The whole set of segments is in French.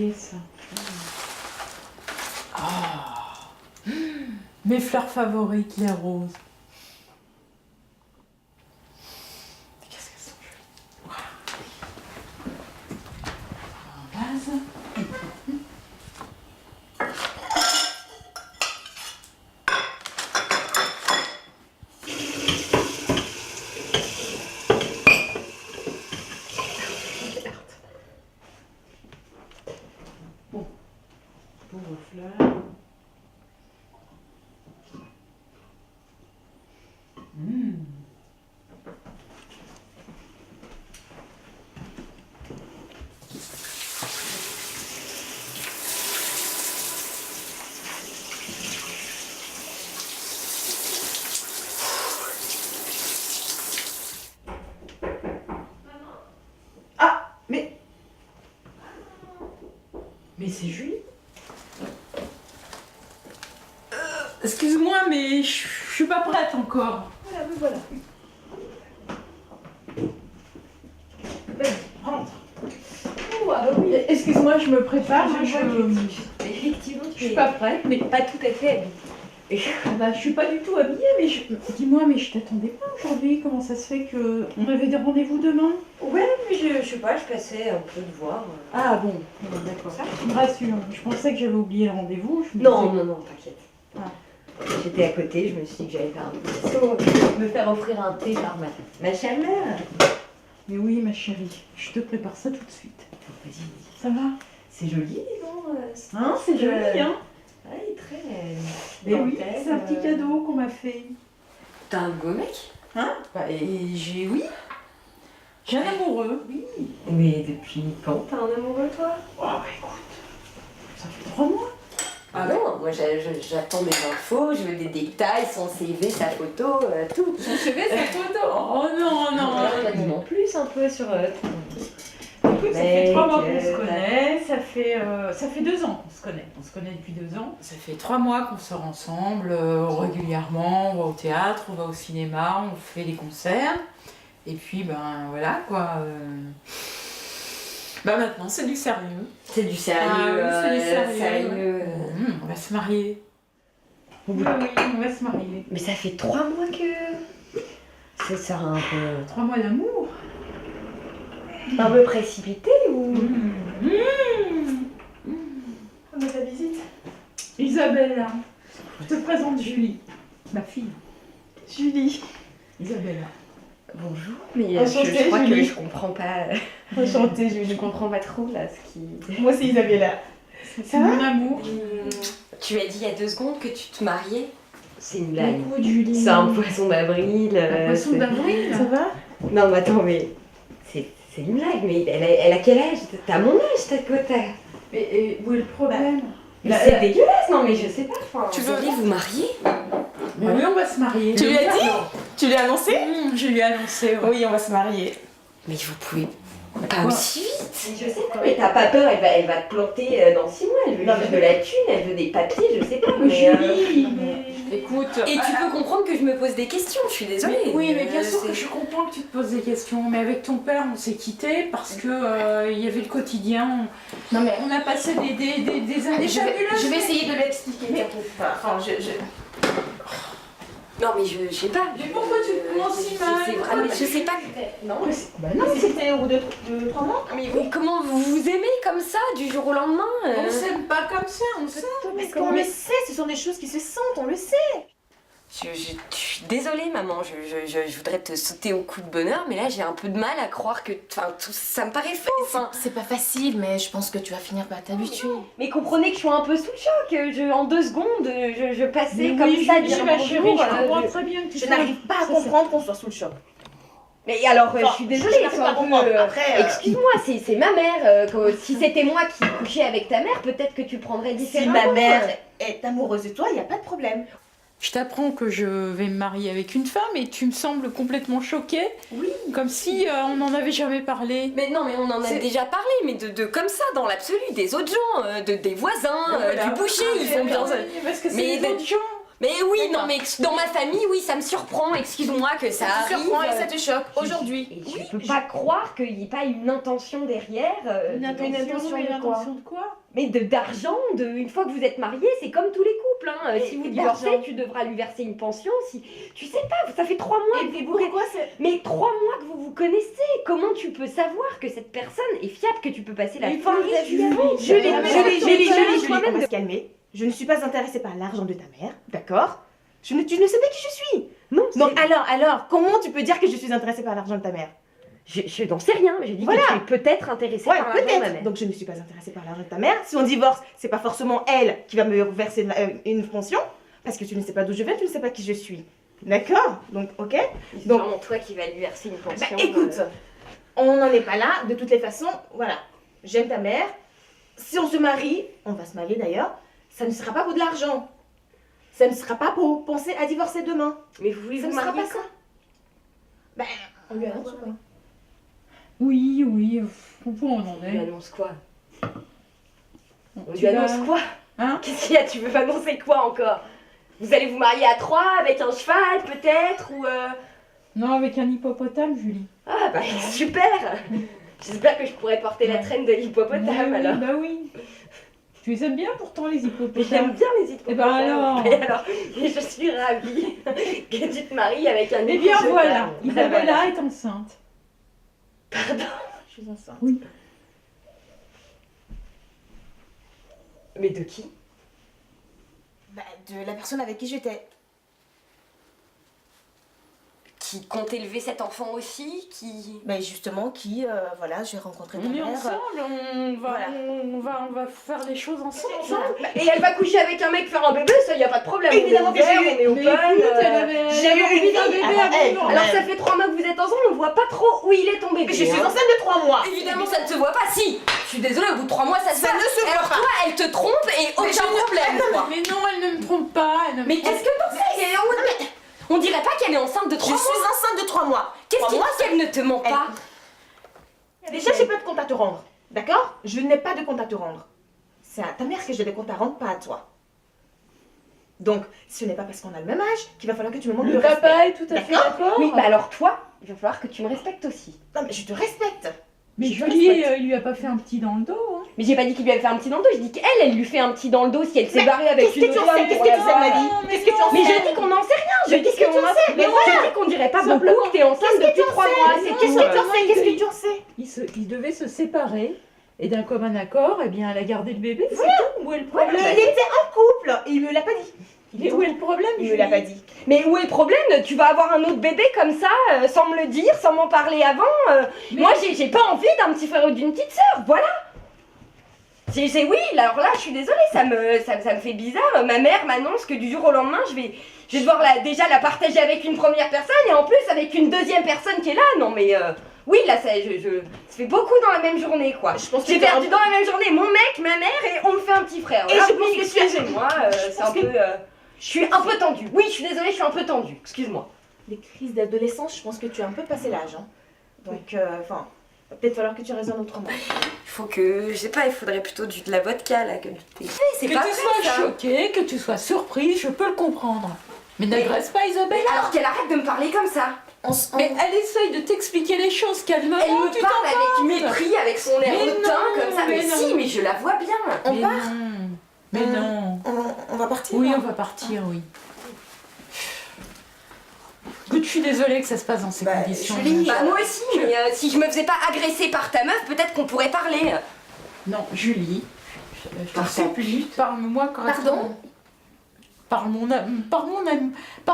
gai ça. Ah, mes fleurs favorites, les roses. Qu'est-ce qu'elles sont jolies. Un vase. Bon, pauvre fleur. Ah, mais c'est Julie. Excuse-moi, mais je suis pas prête encore. Voilà, me voilà. Vas-y, rentre. Oh, ah bah oui. Excuse-moi, je me prépare. Effectivement, Je suis pas prête, mais pas tout à fait habillée. bah, je suis pas du tout habillée, mais dis-moi, mais je t'attendais pas aujourd'hui. Comment ça se fait que on avait des rendez-vous demain? Ouais, mais je sais pas, je passais un peu de voir. Ah bon, d'accord. Ça, tu me rassures. Je pensais que j'avais oublié le rendez-vous. Non, t'inquiète. Ah. J'étais à côté, je me suis dit que j'allais faire un petit saut, me faire offrir un thé par ma chère-mère. Mais oui, ma chérie, je te prépare ça tout de suite. Vas-y, Ça va? c'est joli, non? Hein, c'est joli, hein? Ouais, très. Mais oui, dentelle, c'est un petit cadeau qu'on m'a fait. T'as un beau mec? Hein? Bah, et oui. J'ai un amoureux. Oui. Mais depuis quand t'as un amoureux, toi? Oh, bah écoute, ça fait 3 mois. Ah non, moi j'attends des infos, je veux des détails, son CV, sa photo, tout. Son CV, sa photo. Oh non, non. Dis-moi en plus un peu sur Écoute, ça fait 3 mois qu'on mec, se connaît, ça fait 2 ans qu'on se connaît. On se connaît depuis 2 ans. Ça fait 3 mois qu'on sort ensemble régulièrement, on va au théâtre, on va au cinéma, on fait des concerts. Et puis, ben voilà quoi. Bah maintenant, c'est du sérieux. C'est du sérieux. Ah oui, c'est du sérieux. On va se marier. Oui, on va se marier. Mais ça fait 3 mois que. C'est ça un peu. 3 mois d'amour. Un peu précipité ou. On a ta visite. Isabelle, je te présente Julie, ma fille. Julie. Isabelle. Bonjour, mais Enchantée, je crois Julie. que je comprends pas. Enchantée, Je Julie. comprends pas trop là ce qui. Moi, c'est Isabella. C'est mon amour. Tu as dit il y a 2 secondes que tu te mariais. C'est une blague. Écoute, Julie. C'est un poisson d'avril. Un poisson d'avril, ça va? Non, mais attends, mais. C'est une blague, mais elle a quel âge? T'as mon âge, t'as. Mais où est le problème? Mais c'est dégueulasse, non, mais je sais pas. Enfin, Tu veux vous marier? Mais oui, on va se marier. Tu lui as dit? Tu lui as annoncé? Je lui ai annoncé. Ouais. Oui, on va se marier. Mais vous pouvez pas Quoi aussi vite. Je sais pas, mais t'as pas peur, elle va te planter dans 6 mois. Elle veut juste de la thune, elle veut des papiers, je sais pas. Mais Mais, Julie, écoute. Et tu peux comprendre que je me pose des questions, je suis désolée. Oui, mais bien sûr que je comprends que tu te poses des questions. Mais avec ton père, on s'est quittés parce que il y avait le quotidien. Non mais On a passé des années fabuleuses. je vais essayer de l'expliquer, t'inquiète pas. Enfin, Non, mais je sais pas. Mais pourquoi tu te commences si mal? C'est vrai, mais je sais pas. Non, Bah non, c'était au bout de 3 mois. mais comment vous vous aimez comme ça, du jour au lendemain On s'aime pas comme ça, on s'aime. Parce qu'on le sait, ce sont des choses qui se sentent, on le sait. Je suis désolée, maman, je voudrais te sauter au coup de bonheur, mais là j'ai un peu de mal à croire que. Enfin, tout ça me paraît. Enfin, C'est pas facile, mais je pense que tu vas finir par t'habituer. mais comprenez que je suis un peu sous le choc. En 2 secondes, je passais Mais comme oui, ça, Julie, dire ma bonjour, chérie, je comprends très bien que tu Je sois- n'arrive pas à Ça, comprendre qu'on soit sous le choc. Mais alors, Enfin, je suis désolée, je n'arrive c'est pas un à peu. comprendre. Après, Excuse-moi, c'est ma mère. Si c'était moi qui couchais avec ta mère, peut-être que tu prendrais si différemment. ma mère est amoureuse de toi, il n'y a pas de problème. Je t'apprends que je vais me marier avec une femme et tu me sembles complètement choquée. Oui. Comme si on n'en avait jamais parlé. Mais non, mais on en a C'est- déjà parlé, mais de comme ça, dans l'absolu, des autres gens, des voisins, Voilà. du boucher, ils font bien ça. Parce que c'est Mais les autres gens. Mais oui, D'accord. non mais dans ma famille, oui, ça me surprend, excuse-moi que ça Ça te arrive. surprend et ça te choque aujourd'hui. Et je peux pas croire qu'il n'y ait pas une intention derrière. Une intention mais de quoi? l'intention de quoi? Mais d'argent, une fois que vous êtes mariés, c'est comme tous les couples. Hein. Et- Si vous et divorcez, d'argent. tu devras lui verser une pension. Si tu sais pas, ça fait 3 mois que Et vous vous pourquoi c'est... Mais 3 mois que vous vous connaissez. Comment tu peux savoir que cette personne est fiable, que tu peux passer la Mais fin de Julie, ta vie Julie, avec? Julie, toi-même on va se calmer. Je ne suis pas intéressée par l'argent de ta mère, d'accord? Tu ne sais pas qui je suis. Non, Donc alors, comment tu peux dire que je suis intéressée par l'argent de ta mère? je n'en sais rien, mais j'ai dit Voilà. que tu es peut-être intéressée Ouais, par l'argent de ma peut-être. mère. Donc je ne suis pas intéressée par l'argent de ta mère. Si on divorce, c'est pas forcément elle qui va me verser une pension, parce que tu ne sais pas d'où je viens, tu ne sais pas qui je suis. D'accord? Donc, ok? C'est Donc- vraiment toi qui vas lui verser une Bah pension. écoute, on n'en est pas là. De toutes les façons, voilà. J'aime ta mère. Si on se marie, on va se marier d'ailleurs, ça ne sera pas pour de l'argent. Ça ne sera pas pour penser à divorcer demain. Mais vous voulez Ça vous ne sera marier pas ça. Ben, on lui annonce ou pas? Oui, oui, où on en On lui est? annonce quoi? On Tu lui annonce vas- quoi? Hein? Qu'est-ce qu'il y a? Tu veux m'annoncer quoi encore? Vous allez vous marier à 3 avec un cheval peut-être ou Non, avec un hippopotame, Julie. Ah bah super! J'espère que je pourrai porter la Ouais. traîne de l'hippopotame Oui, alors. bah oui. Tu les aimes bien pourtant, les Mais j'aime hippopotames. bien les hippopotames. Eh ben alors. Et alors, et je suis ravie que tu te maries avec un Eh bien hippopotame. voilà, Bah, Isabella est enceinte. Pardon? Je suis enceinte. Oui. Mais de qui? Bah, de la personne avec qui j'étais. Qui compte élever cet enfant aussi? Qui... Mais justement, voilà, j'ai rencontré ta On est mère. ensemble, Voilà. on va faire les choses ensemble. Voilà. Et elle va coucher avec un mec, faire un bébé, ça y a pas de problème. Évidemment on que est ouvert, j'ai eu- on est open. j'ai eu une envie d'un fille bébé avant avant elle. nous. Alors ça fait 3 mois que vous êtes ensemble, on voit pas trop où il est ton bébé. Mais je suis hein. enceinte de 3 mois. Évidemment, ça ne se voit pas. Si, je suis désolée, au bout de 3 mois, ça se Ça voit. ne se voit Alors pas. toi, elle te trompe et aucun problème, quoi. Mais non, elle ne me trompe pas. Elle ne me Mais trompe qu'est-ce que t'en sais? On dirait pas qu'elle est enceinte de 3 Je mois. suis enceinte de 3 mois. Qu'est-ce 3 qui mois, dit qu'elle ne te ment pas? déjà, j'ai pas de compte à te rendre. D'accord? Je n'ai pas de compte à te rendre. C'est à ta mère que j'ai des comptes à rendre, pas à toi. Donc, ce n'est pas parce qu'on a le même âge qu'il va falloir que tu me montres de Le respect. papa est tout à fait D'accord? d'accord. Oui, bah alors toi, il va falloir que tu me respectes aussi. Non, mais je te respecte. Mais je te Julie, respecte. il lui a pas fait un petit dans le dos. Hein. Mais j'ai pas dit qu'il lui avait fait un petit dans le dos, je dis qu'elle, elle lui fait un petit dans le dos si elle s'est Mais barrée avec qu'est-ce une que tu autre en sais? femme Qu'est-ce pour que la tu sais, voir. Mali? Qu'est-ce que tu en Mais sais? je dis qu'on n'en sait rien, je Mais dis qu'est-ce que tu en sais? mais Mais je voilà. dis qu'on dirait pas Simplement. beaucoup que t'es enceinte depuis 3 mois, c'est Qu'est-ce tout. que tu en sais? Qu'est-ce que tu en sais? Ils devaient se séparer. Et d'un commun accord, eh bien, elle a gardé le bébé. C'est tout. Où est le problème? Il était en couple. Et il me l'a pas dit. Et où est le problème, Il me Julie? l'a pas dit. Mais où est le problème? Tu vas avoir un autre bébé comme ça, sans me le dire, sans m'en parler avant. Mais- Moi, j'ai pas envie d'un petit frère ou d'une petite sœur, voilà. Oui, alors là, je suis désolée, ça me fait bizarre. Ma mère m'annonce que du jour au lendemain, je vais devoir déjà la partager avec une première personne et en plus avec une deuxième personne qui est là. Non mais oui, là, ça fait beaucoup dans la même journée, quoi. Je pense que J'ai t'as perdu dans la même journée mon mec, ma mère et on me fait un petit frère. Et Voilà. je pense Oui, que tu as- excusez-moi, je c'est un pense que- peu... je suis un peu tendue. Oui, je suis désolée, je suis un peu tendue. Excuse-moi. Les crises d'adolescence, je pense que tu as un peu passé l'âge. Hein. Donc, enfin, va peut-être falloir que tu raisonnes autrement. Il faut que, je sais pas, il faudrait plutôt de la vodka là que du thé. C'est Que pas tu vrai, sois ça. choquée, que tu sois surprise, je peux le comprendre. Mais n'agresse pas Isabelle. Alors qu'elle arrête de me parler comme ça. Mais elle essaye de t'expliquer les choses calmement. Elle me tu parle t'en avec mépris, avec son air Mais hautain non, comme ça. Mais, mais si, non. mais je la vois bien. On Mais part non. Mais non. On va partir Oui, hein. on va partir, oui. Écoute, je suis désolée que ça se passe dans ces Bah, conditions. Julie, Bah moi aussi, mais si je me faisais pas agresser par ta meuf, peut-être qu'on pourrait parler. Non, Julie, je t'en Pardon. supplie, parle-moi correctement. Par mon amoureuse.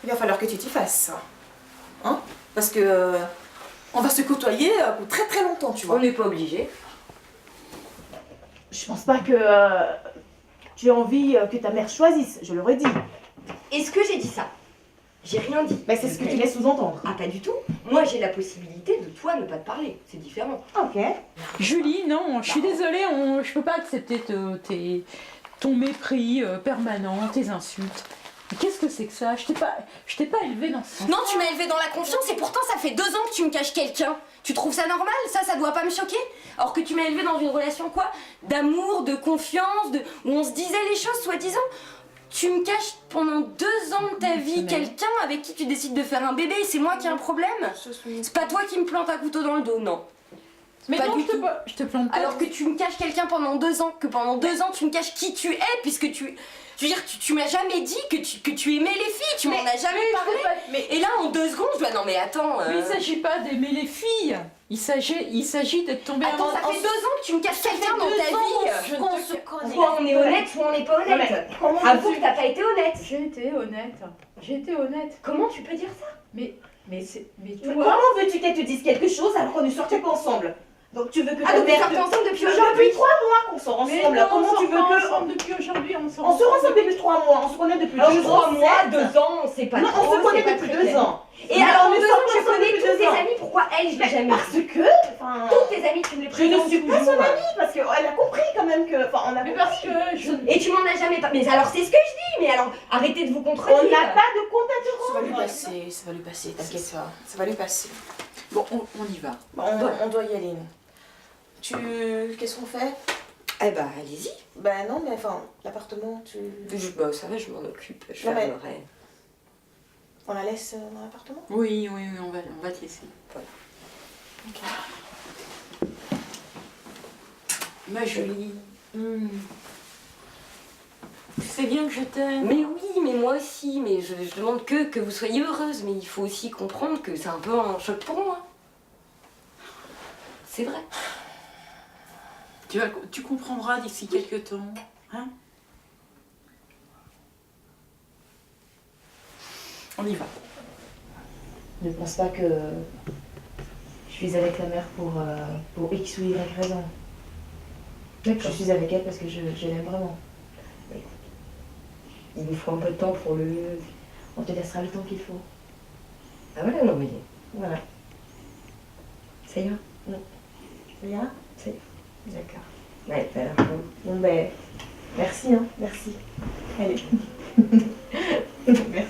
Il va falloir que tu t'y fasses. Hein? Parce que on va se côtoyer pour très très longtemps, tu vois. On n'est pas obligé. Je pense pas que tu aies envie que ta mère choisisse, je l'aurais dit. Est-ce que j'ai dit ça? J'ai rien dit. Mais c'est ce que tu laisses sous-entendre. Ah, pas du tout. Moi, j'ai la possibilité de toi ne pas te parler. C'est différent. Ok. Julie, non, je suis désolée, je peux pas accepter ton mépris permanent, tes insultes. Mais qu'est-ce que c'est que ça? Je t'ai pas élevée dans ce sens. Non, tu m'as élevé dans la confiance et pourtant ça fait 2 ans que tu me caches quelqu'un. Tu trouves ça normal? Ça doit pas me choquer? Alors que tu m'as élevé dans une relation quoi? D'amour, de confiance, où on se disait les choses soi-disant. Tu me caches pendant 2 ans de ta vie quelqu'un avec qui tu décides de faire un bébé, c'est moi qui ai un problème? C'est pas toi qui me plante un couteau dans le dos, non. Mais pas non, du tout. je te plante pas. Alors que tu me caches quelqu'un pendant 2 ans, que pendant 2 ans tu me caches qui tu es, puisque tu... Je veux dire, tu m'as jamais dit que tu aimais les filles, tu m'en as jamais parlé. Et là, en 2 secondes, je dois... Non mais attends... Mais il s'agit pas d'aimer les filles. Il s'agit d'être tombé Attends, ça fait 2 ans que tu me caches quelqu'un dans ta vie. On se connaît. Soit on est honnête, soit on n'est pas honnête. Avoue que t'as pas été honnête. J'ai été honnête. Comment tu peux dire ça? Mais toi... Comment veux-tu qu'elle te dise quelque chose alors qu'on ne sortait pas ensemble? Donc tu veux que Ah, ta donc vous mère... sortez ensemble depuis aujourd'hui? Depuis 3 mois qu'on sort Mais ensemble. non, Comment tu veux que... ensemble depuis aujourd'hui, on On sort ensemble depuis 3 mois, on se connaît depuis 2 ans. 3 mois, 2 ans, c'est pas Non, trop, on se connaît c'est pas depuis très 2 clair. ans. Et alors, en on 2 ne ans, sort tu pas ensemble connais depuis tous 2 tes ans. amis, pourquoi elle, je l'ai jamais Parce vue? que... Enfin... Toutes tes amis, tu me les Je présentes ne suis pas son amie, parce qu'elle a compris quand même que... Enfin, on a Mais compris. parce que je... Et tu m'en as jamais pas... Mais alors, c'est ce que je dis, mais alors, arrêtez de vous contredire. On n'a pas de compte à te Ça va lui rendre. passer, t'inquiète pas. Ça va lui passer. Bon, on y va. Bon, on doit y aller, nous. Qu'est-ce qu'on fait? Eh bah, allez-y. Ben non, mais enfin, l'appartement, Bah, ça va, je m'en occupe, je Non, mais- fermerai. On la laisse dans l'appartement? Oui, on va te laisser. Voilà. Ok. Ma Julie. Tu sais bien que je t'aime. Mais oui, mais moi aussi, mais je demande que vous soyez heureuse, mais il faut aussi comprendre que c'est un peu un choc pour moi. C'est vrai. Tu comprendras d'ici quelques temps. Hein? On y va. Ne pense pas que je suis avec la mère pour X ou Y raison. Je suis avec elle parce que je l'aime vraiment. Mais écoute, il nous faut un peu de temps pour le... On te laissera le temps qu'il faut. Ah voilà, non mais... Voilà. Ça ira. Ça ira? Ça ira. D'accord. Ouais, bah alors, Bon ben, merci hein, merci. Allez. Merci.